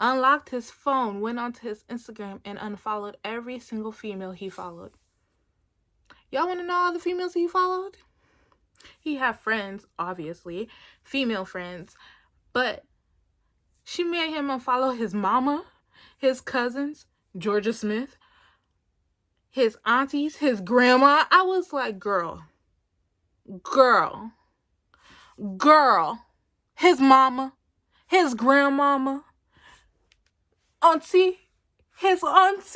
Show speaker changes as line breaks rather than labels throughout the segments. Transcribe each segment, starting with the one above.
unlocked his phone, went onto his Instagram, and unfollowed every single female he followed. Y'all want to know all the females he followed? He had friends, obviously, female friends, but she made him unfollow his mama, his cousins, Georgia Smith, his aunties, his grandma. I was like, girl, his mama, his grandmama, auntie, his aunties,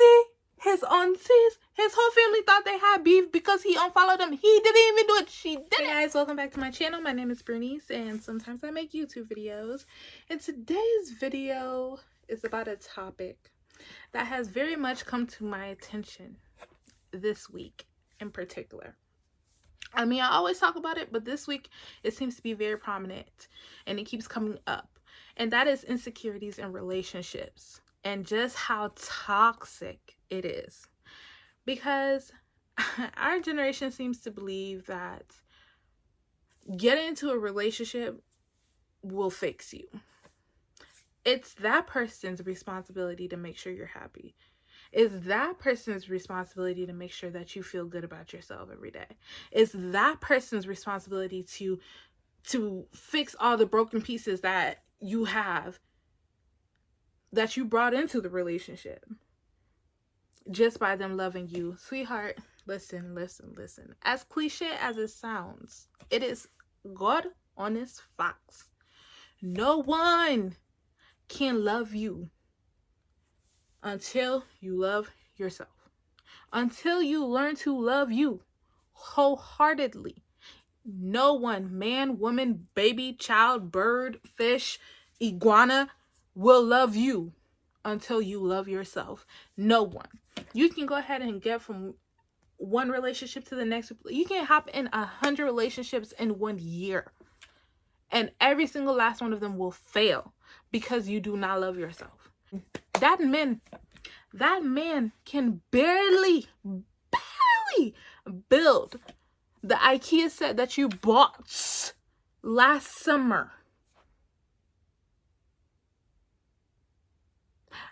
his whole family thought they had beef because he unfollowed them. He didn't even do it. She did it. Hey guys, welcome back to my channel. My name is Bernice, and sometimes I make YouTube videos. And today's video is about a topic that has very much come to my attention this week in particular. I mean, I always talk about it, but this week it seems to be very prominent and it keeps coming up. And that is insecurities in relationships and just how toxic it is. Because our generation seems to believe that getting into a relationship will fix you. It's that person's responsibility to make sure you're happy. It's that person's responsibility to make sure that you feel good about yourself every day. It's that person's responsibility to fix all the broken pieces that you have, that you brought into the relationship just by them loving you. Sweetheart, listen. As cliche as it sounds, it is God honest facts. No one can love you until you love yourself. Until you learn to love you wholeheartedly. No one, man, woman, baby, child, bird, fish, iguana, will love you until you love yourself. No one. You can go ahead and get from one relationship to the next. You can hop in 100 relationships in 1 year, and every single last one of them will fail because you do not love yourself. That man can barely build the IKEA set that you bought last summer.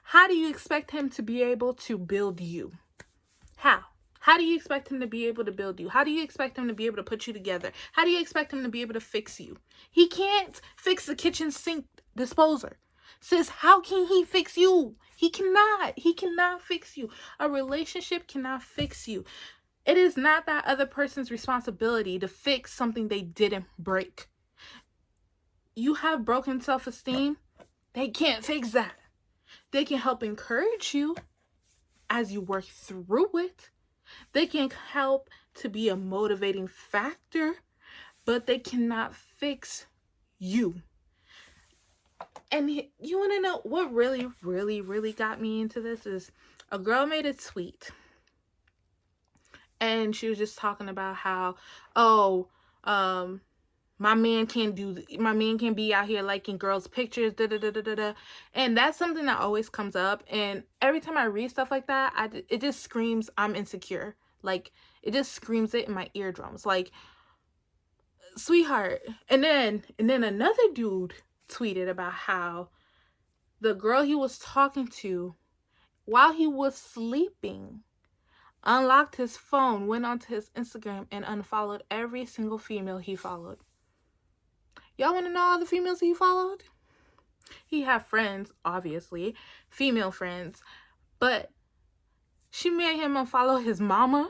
How do you expect him to be able to build you? How do you expect him to be able to build you? How do you expect him to be able to put you together? How do you expect him to be able to fix you? He can't fix the kitchen sink disposer. Sis, how can he fix you? He cannot fix you. A relationship cannot fix you. It is not that other person's responsibility to fix something they didn't break. You have broken self-esteem. They can't fix that. They can help encourage you as you work through it. They can help to be a motivating factor, but they cannot fix you. And you want to know what really got me into this is a girl made a tweet. And she was just talking about how, my man can't be out here liking girls' pictures, and that's something that always comes up. And every time I read stuff like that, it just screams I'm insecure. Like, it just screams it in my eardrums. Like, sweetheart. And then another dude tweeted about how the girl he was talking to while he was sleeping unlocked his phone, went onto his Instagram, and unfollowed every single female he followed. Y'all want to know all the females he followed? He had friends, obviously, female friends, but she made him unfollow his mama,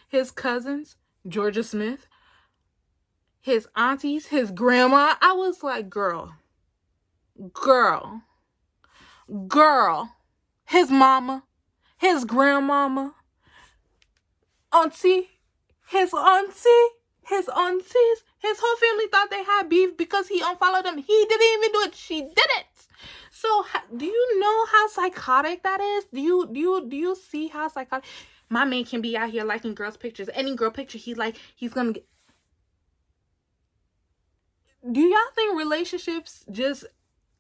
his cousins, Georgia Smith, his aunties, his grandma. I was like, girl, his mama, his grandmama, auntie, his aunties, his whole family thought they had beef because he unfollowed them. He didn't even do it. She did it. So do you know how psychotic that is? Do you see how psychotic? My man can be out here liking girls' pictures. Any girl picture he like, he's gonna get. Do y'all think relationships just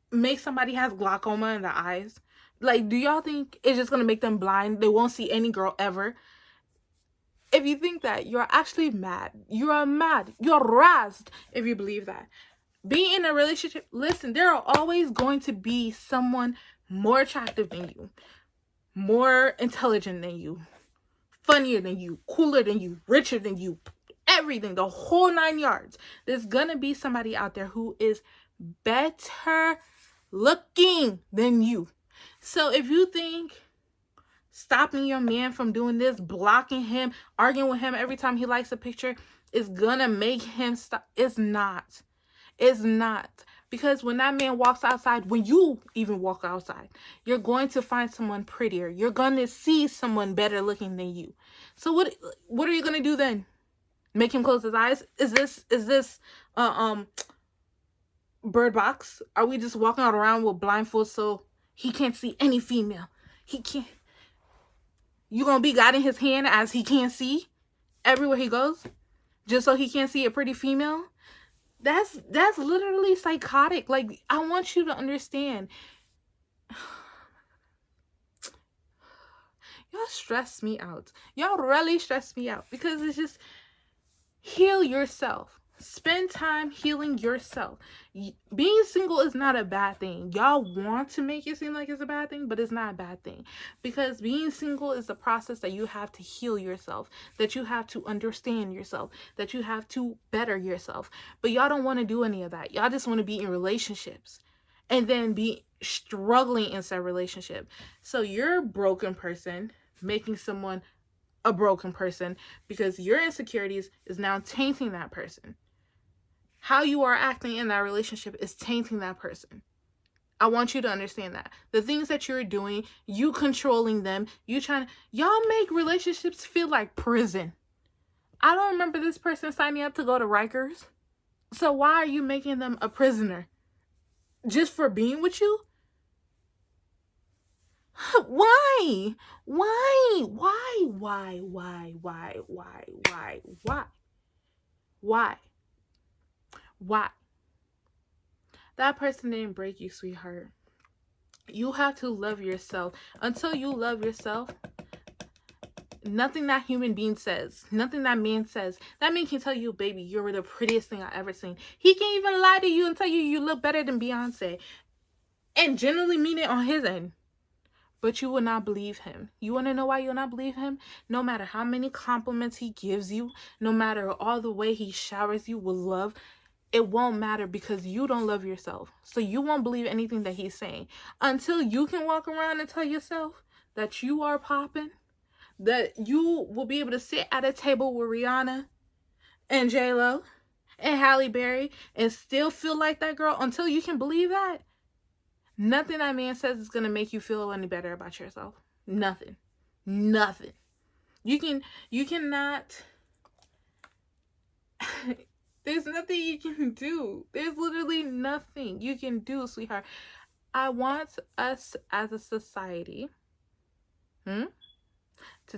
make somebody have glaucoma in the eyes? Like, do y'all think it's just gonna make them blind? They won't see any girl ever? If you think that, you're actually mad. You are mad. You're razzed if you believe that. Being in a relationship, listen, there are always going to be someone more attractive than you, more intelligent than you, funnier than you, cooler than you, richer than you, everything, the whole 9 yards. There's gonna be somebody out there who is better looking than you. So if you think stopping your man from doing this, blocking him, arguing with him every time he likes a picture is gonna make him stop, it's not. It's not. Because when that man walks outside, when you even walk outside, you're going to find someone prettier. You're going to see someone better looking than you. So what are you going to do then? Make him close his eyes? Is this Bird Box? Are we just walking around with blindfolds so he can't see any female? He can't. You going to be guiding his hand as he can't see everywhere he goes? Just so he can't see a pretty female? That's literally psychotic. Like, I want you to understand. Y'all stress me out. Y'all really stress me out because it's just, heal yourself. Spend time healing yourself. Being single is not a bad thing. Y'all want to make it seem like it's a bad thing, but it's not a bad thing. Because being single is a process that you have to heal yourself, that you have to understand yourself, that you have to better yourself. But y'all don't want to do any of that. Y'all just want to be in relationships and then be struggling in said relationship. So you're a broken person making someone a broken person because your insecurities is now tainting that person. How you are acting in that relationship is tainting that person. I want you to understand that. The things that you're doing, you controlling them, y'all make relationships feel like prison. I don't remember this person signing up to go to Rikers. So why are you making them a prisoner? Just for being with you? Why? Why? That person didn't break you, sweetheart. You have to love yourself. Until you love yourself, nothing that human being says, nothing that man says, that man can tell you, baby, you're the prettiest thing I've ever seen. He can't even lie to you and tell you look better than Beyonce. And generally mean it on his end. But you will not believe him. You want to know why you'll not believe him? No matter how many compliments he gives you, no matter all the way he showers you with love, it won't matter because you don't love yourself. So you won't believe anything that he's saying. Until you can walk around and tell yourself that you are popping, that you will be able to sit at a table with Rihanna and J-Lo and Halle Berry and still feel like that girl, until you can believe that, nothing that man says is going to make you feel any better about yourself. Nothing. You cannot... There's nothing you can do. There's literally nothing you can do, sweetheart. I want us as a society to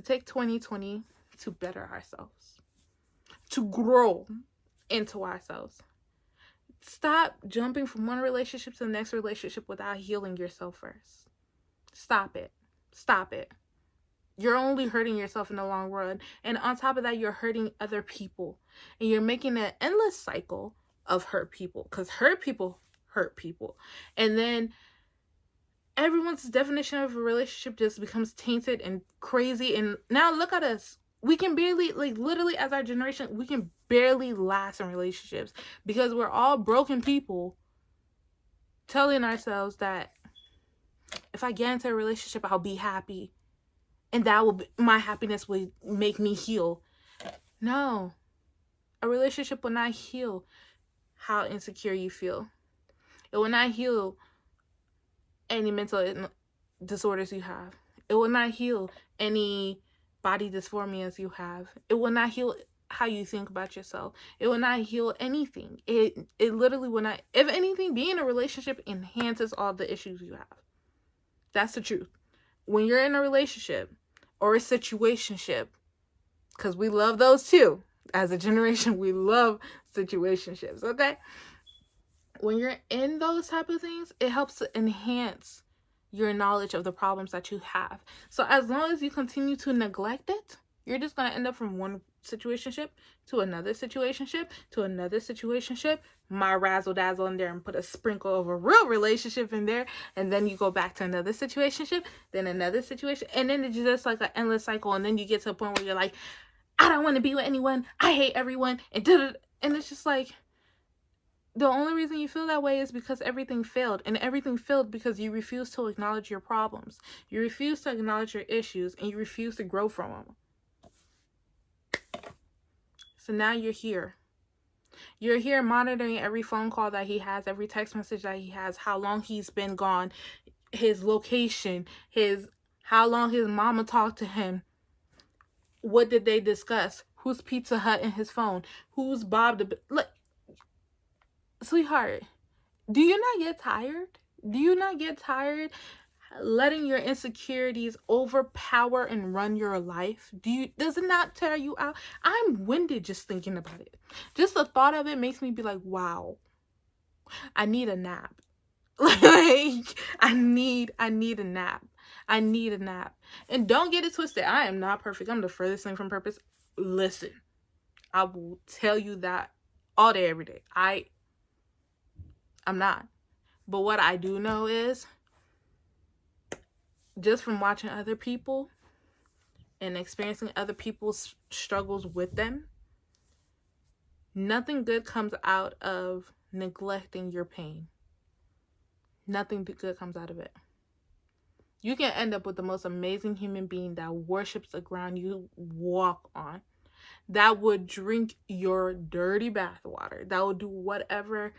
take 2020 to better ourselves, to grow into ourselves. Stop jumping from one relationship to the next relationship without healing yourself first. Stop it. You're only hurting yourself in the long run. And on top of that, you're hurting other people. And you're making an endless cycle of hurt people. Because hurt people hurt people. And then everyone's definition of a relationship just becomes tainted and crazy. And now look at us. We can barely, like literally as our generation, we can barely last in relationships. Because we're all broken people telling ourselves that if I get into a relationship, I'll be happy. And that will be, my happiness will make me heal. No. A relationship will not heal how insecure you feel. It will not heal any mental disorders you have. It will not heal any body dysformias you have. It will not heal how you think about yourself. It will not heal anything. It literally will not. If anything, being in a relationship enhances all the issues you have. That's the truth. When you're in a relationship or a situationship, because we love those too. As a generation, we love situationships, okay? When you're in those type of things, it helps to enhance your knowledge of the problems that you have. So as long as you continue to neglect it, you're just going to end up from one situationship to another situationship to another situationship, my razzle dazzle in there and put a sprinkle of a real relationship in there, and then you go back to another situationship, then another situation, and then it's just like an endless cycle, and then you get to a point where you're like, I don't want to be with anyone, I hate everyone, and it's just like, the only reason you feel that way is because everything failed, and everything failed because you refuse to acknowledge your problems, you refuse to acknowledge your issues, and you refuse to grow from them. So now you're here. You're here monitoring every phone call that he has, every text message that he has, how long he's been gone, his location, how long his mama talked to him. What did they discuss? Who's Pizza Hut in his phone? Who's Bob the... Like, sweetheart, do you not get tired? Do you not get tired letting your insecurities overpower and run your life? Does it not tire you out? I'm winded just thinking about it. Just the thought of it makes me be like, wow, I need a nap. Like, I need a nap. I need a nap. And don't get it twisted. I am not perfect. I'm the furthest thing from purpose. Listen, I will tell you that all day, every day. I'm not. But what I do know is, just from watching other people and experiencing other people's struggles with them, nothing good comes out of neglecting your pain. Nothing good comes out of it. You can end up with the most amazing human being that worships the ground you walk on, that would drink your dirty bathwater, that will do whatever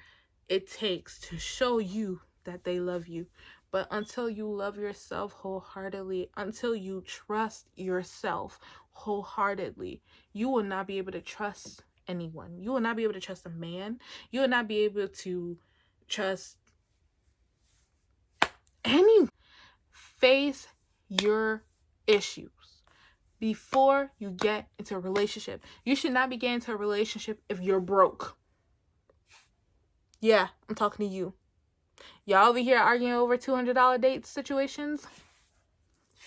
it takes to show you that they love you. But until you love yourself wholeheartedly, until you trust yourself wholeheartedly, you will not be able to trust anyone. You will not be able to trust a man. You will not be able to trust anyone. Face your issues before you get into a relationship. You should not be getting into a relationship if you're broke. Yeah, I'm talking to you. Y'all over here arguing over $200 date situations,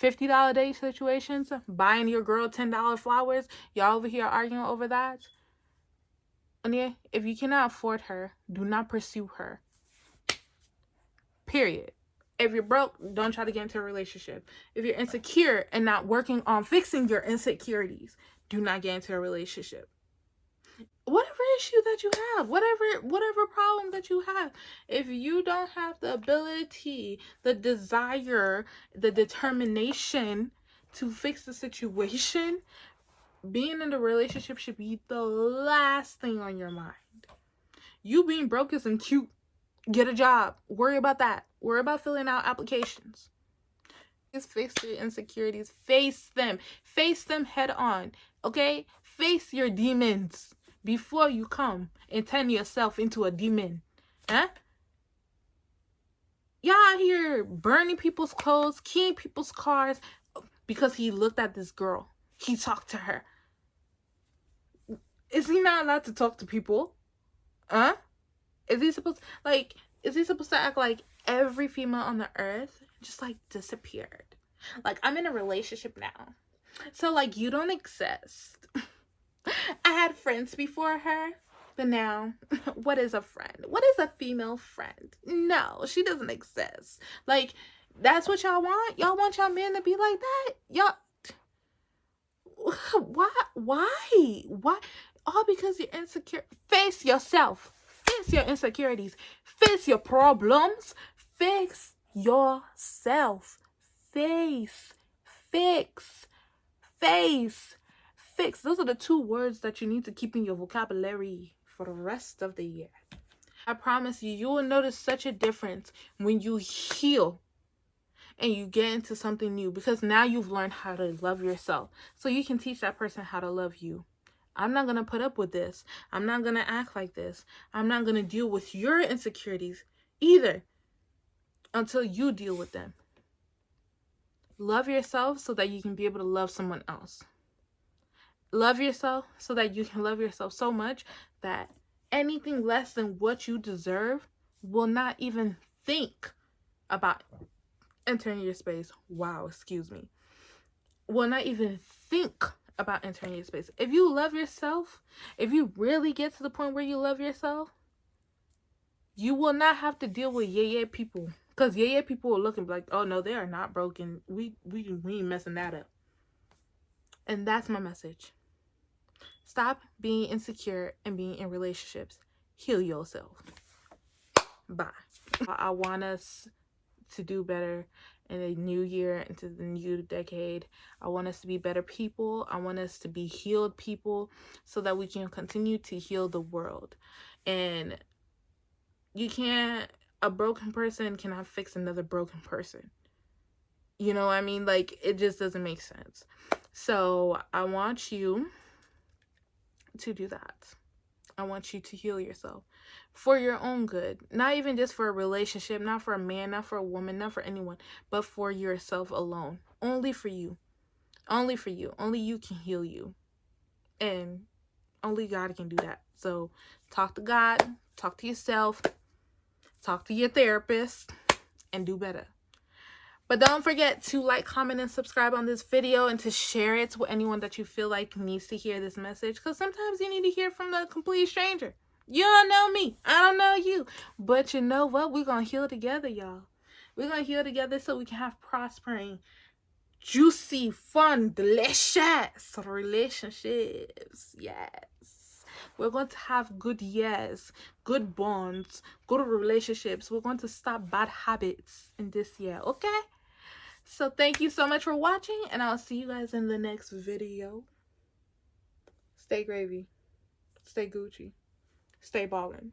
$50 date situations, buying your girl $10 flowers. Y'all over here arguing over that. And yeah, if you cannot afford her, do not pursue her. Period. If you're broke, don't try to get into a relationship. If you're insecure and not working on fixing your insecurities, do not get into a relationship. Whatever issue that you have, whatever problem that you have, if you don't have the ability, the desire, the determination to fix the situation, being in a relationship should be the last thing on your mind. You being broke isn't cute. Get a job. Worry about that. Worry about filling out applications. Just fix your insecurities. Face them. Face them head on. Okay? Face your demons before you come and turn yourself into a demon. Huh? Y'all out here burning people's clothes, keying people's cars because he looked at this girl. He talked to her. Is he not allowed to talk to people? Huh? Is he supposed to act like every female on the earth just like disappeared? Like, I'm in a relationship now, so like you don't exist. I had friends before her, but now what is a friend? What is a female friend? No, she doesn't exist. Like, that's what y'all want? Y'all want y'all men to be like that? Y'all, why? All because you're insecure. Face yourself. Face your insecurities. Face your problems. Fix yourself. Face. Fix. Face. Fix. Those are the 2 words that you need to keep in your vocabulary for the rest of the year. I promise you, you will notice such a difference when you heal and you get into something new, because now you've learned how to love yourself. So you can teach that person how to love you. I'm not going to put up with this. I'm not going to act like this. I'm not going to deal with your insecurities either until you deal with them. Love yourself so that you can be able to love someone else. Love yourself so that you can love yourself so much that anything less than what you deserve will not even think about entering your space. Wow, excuse me. Will not even think about entering your space. If you love yourself, if you really get to the point where you love yourself, you will not have to deal with yeah people. Because yeah people will look and be like, oh no, they are not broken. We ain't messing that up. And that's my message. Stop being insecure and being in relationships. Heal yourself. Bye. I want us to do better in the new year, into the new decade. I want us to be better people. I want us to be healed people so that we can continue to heal the world. And you can't, a broken person cannot fix another broken person. You know what I mean? Like, it just doesn't make sense. So I want you to do that. I want you to heal yourself for your own good. Not even just for a relationship, not for a man, not for a woman, not for anyone, but for yourself alone. Only for you. Only for you. Only you can heal you. And only God can do that. So talk to God, talk to yourself, talk to your therapist, and do better. But don't forget to like, comment, and subscribe on this video, and to share it with anyone that you feel like needs to hear this message. Because sometimes you need to hear from a complete stranger. You don't know me. I don't know you. But you know what? We're going to heal together, y'all. We're going to heal together so we can have prospering, juicy, fun, delicious relationships. Yes. We're going to have good years, good bonds, good relationships. We're going to stop bad habits in this year, okay? So thank you so much for watching, and I'll see you guys in the next video. Stay gravy. Stay Gucci. Stay ballin'.